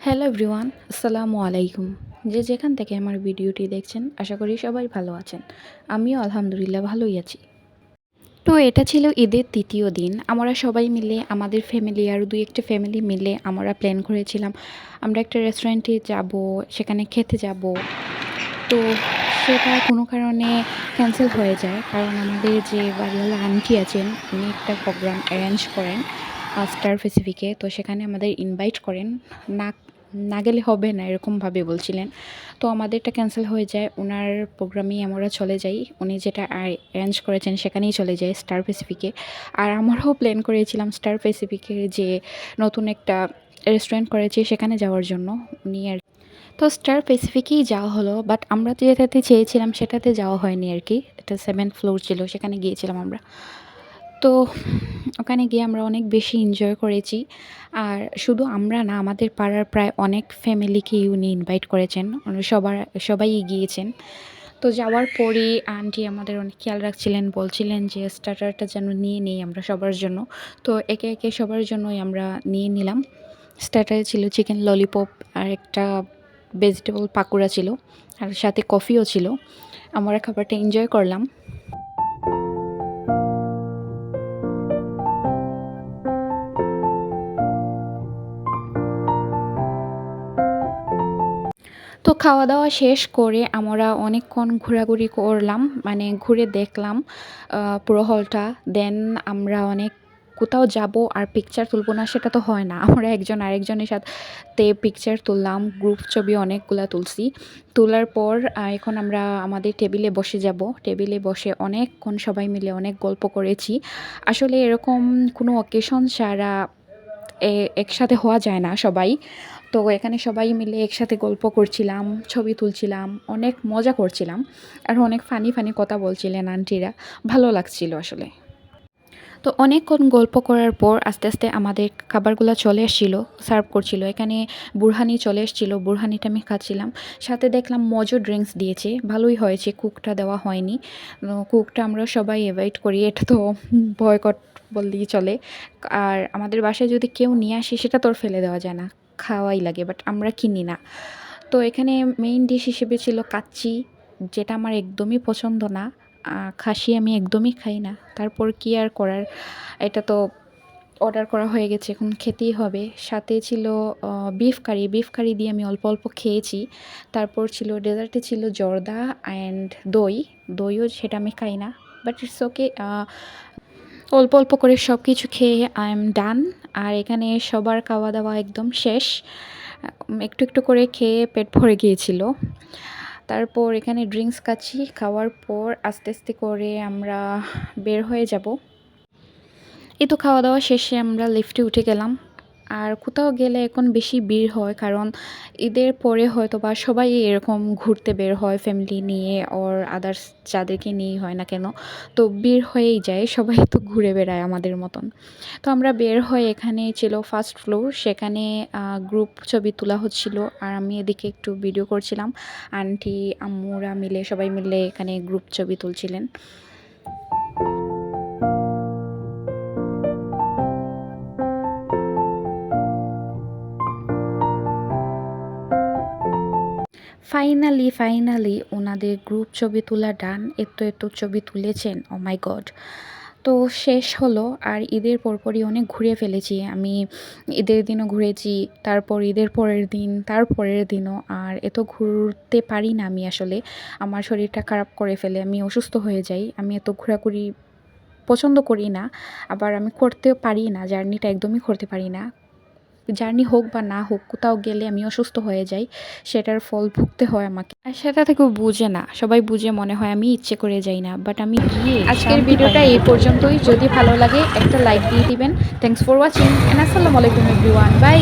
Hello everyone, আসসালামু আলাইকুম। যে যেখান থেকে আমার ভিডিওটি দেখছেন আশা করি সবাই ভালো আছেন। আমিও আলহামদুলিল্লাহ ভালোই আছি। তো এটা ছিল ঈদের ৩য় দিন। আমরা সবাই মিলে আমাদের ফ্যামিলি আর ২-১টা ফ্যামিলি মিলে আমরা প্ল্যান করেছিলাম আমরা একটা রেস্টুরেন্টে যাব, সেখানে খেতে যাব। তো সেটা কোনো কারণে ক্যানসেল হয়ে যায়। কারণ আমাদের যে বাড়িওয়ালা আন্টি আছেন উনি একটা প্রোগ্রাম অ্যারেঞ্জ করেন স্টার প্যাসিফিকে। তো সেখানে আমাদের ইনভাইট করেন। না না গেলে হবে না এরকমভাবে বলছিলেন। তো আমাদেরটা ক্যানসেল হয়ে যায়। উনার প্রোগ্রামেই আমরা চলে যাই। উনি যেটা অ্যারেঞ্জ করেছেন সেখানেই চলে যাই স্টার প্যাসিফিকে। আর আমরাও প্ল্যান করেছিলাম স্টার প্যাসিফিকের যে নতুন একটা রেস্টুরেন্ট করেছে সেখানে যাওয়ার জন্য। উনি আর তো স্টার প্যাসিফিকেই যাওয়া হলো। বাট আমরা যেটাতে চেয়েছিলাম সেটাতে যাওয়া হয়নি আরকি। এটা 7th ফ্লোর ছিল, সেখানে গিয়েছিলাম আমরা। তো ওখানে গিয়ে আমরা অনেক বেশি এনজয় করেছি। আর শুধু আমরা না, আমাদের পাড়ার প্রায় অনেক ফ্যামিলিকেই উনি ইনভাইট করেছেন। সবাই গিয়েছেন। তো যাওয়ার পরেই আন্টি আমাদের অনেক খেয়াল রাখছিলেন, বলছিলেন যে স্টার্টারটা যেন নিয়ে নেই আমরা সবার জন্য। তো একে, একে সবার জন্যই আমরা নিয়ে নিলাম। স্টার্টারে ছিল চিকেন ললিপপ আর একটা ভেজিটেবল পাকোড়া ছিল। আর সাথে কফিও ছিল। আমরা খাবারটা এনজয় করলাম। তো খাওয়া-দাওয়া শেষ করে আমরা অনেকক্ষণ ঘোরাঘুরি করলাম। মানে ঘুরে দেখলাম পুরো হলটা। দেন আমরা কোথাও যাবো আর পিকচার তুলবো না সেটা তো হয় না। আমরা একজন আরেকজনের সাথে পিকচার তুললাম। গ্রুপ ছবি অনেকগুলা তুলছি। তোলার পর এখন আমরা আমাদের টেবিলে বসে যাবো। টেবিলে বসে অনেকক্ষণ সবাই মিলে অনেক গল্প করেছি। আসলে এরকম কোনো অকেশন ছাড়া একসাথে হওয়া যায় না সবাই। তো এখানে সবাই মিলে একসাথে গল্প করছিলাম, ছবি তুলছিলাম, অনেক মজা করছিলাম। আর অনেক ফানি কথা বলছিলেন আন্টিরা। ভালো লাগছিল আসলে। তো অনেকক্ষণ গল্প করার পর আস্তে, আস্তে আমাদের খাবারগুলা চলে এসছিল, সার্ভ করছিল। এখানে বুরহানি চলে এসছিল, বুরহানিটা আমি খাচ্ছিলাম। সাথে দেখলাম মজো ড্রিংকস দিয়েছে, ভালোই হয়েছে, কোকটা দেওয়া হয়নি। কোকটা আমরা সবাই এভয়েড করি, এটা তো বয়কট বললেই চলে। আর আমাদের বাসায় যদি কেউ নিয়ে আসে সেটা তো আর ফেলে দেওয়া যায় না, খাওয়াই লাগে, বাট আমরা কিনি না। তো এখানে মেইন ডিশ হিসেবে ছিল কাচ্চি, যেটা আমার একদমই পছন্দ না। খাসি আমি একদমই খাই না। তারপর কি আর করার, এটা তো অর্ডার করা হয়ে গেছে, এখন খেতেই হবে। সাথে ছিল বিফ কারি দিয়ে আমি অল্প, অল্প খেয়েছি। তারপর ছিল ডেজার্টে ছিল জর্দা অ্যান্ড দইও সেটা আমি খাই না। But it's okay. অল্প, অল্প করে সব কিছু খেয়ে আই এম ডান। আর এখানে সবার খাওয়া-দাওয়া একদম শেষ। একটু, একটু করে খেয়ে পেট ভরে গিয়েছিল। তারপর এখানে ড্রিংকস খাচ্ছি। খাওয়ার পর আস্তে, আস্তে করে আমরা বের হয়ে যাব। এই তো খাওয়া-দাওয়া শেষে আমরা লিফটে উঠে গেলাম। আর কোথাও গেলে এখন বেশি ভিড় হয়, কারণ ঈদের পরে হয়তোবা সবাই এরকম ঘুরতে বের হয় ফ্যামিলি নিয়ে অর আদার্স যাদেরকে নিয়েই হয় না কেন। তো ভিড় হয়েই যায়, সবাই তো ঘুরে বেড়ায় আমাদের মতন। তো আমরা বের হয়ে এখানে ছিল ফার্স্ট ফ্লোর, সেখানে গ্রুপ ছবি তোলা হচ্ছিল। আর আমি এদিকে একটু ভিডিও করছিলাম। আন্টি, আম্মুরা মিলে সবাই মিলে এখানে গ্রুপ ছবি তুলছিলেন। ফাইনালি ওনাদের গ্রুপ ছবি তোলা ডান। এত ছবি তুলেছেন, ও মাই গড! তো শেষ হলো। আর ঈদের পরপরই অনেক ঘুরে ফেলেছি আমি। ঈদের দিনও ঘুরেছি, তারপর ঈদের পরের দিন, তার পরের দিনও। আর এত ঘুরতে পারি না আমি আসলে। আমার শরীরটা খারাপ করে ফেলে, আমি অসুস্থ হয়ে যাই। আমি এত ঘোরাঘুরি পছন্দ করি না। আবার আমি করতেও পারি না, জার্নিটা একদমই করতে পারি না। জার্নি হোক বা না হোক, কোথাও গেলে আমি অসুস্থ হয়ে যাই। সেটার ফল ভুগতে হয় আমাকে। আর সেটা থেকে বুঝে না। সবাই বুঝে মনে হয় আমি ইচ্ছে করে যাই না। বাট আমি গিয়ে আজকের শান্তি পাই ভিডিওটা না। এই পর্যন্তই। যদি ভালো লাগে একটা লাইক দিয়ে দিবেন। থ্যাংকস ফর ওয়াচিং এন্ড আসসালামু আলাইকুম এভরিওয়ান। বাই।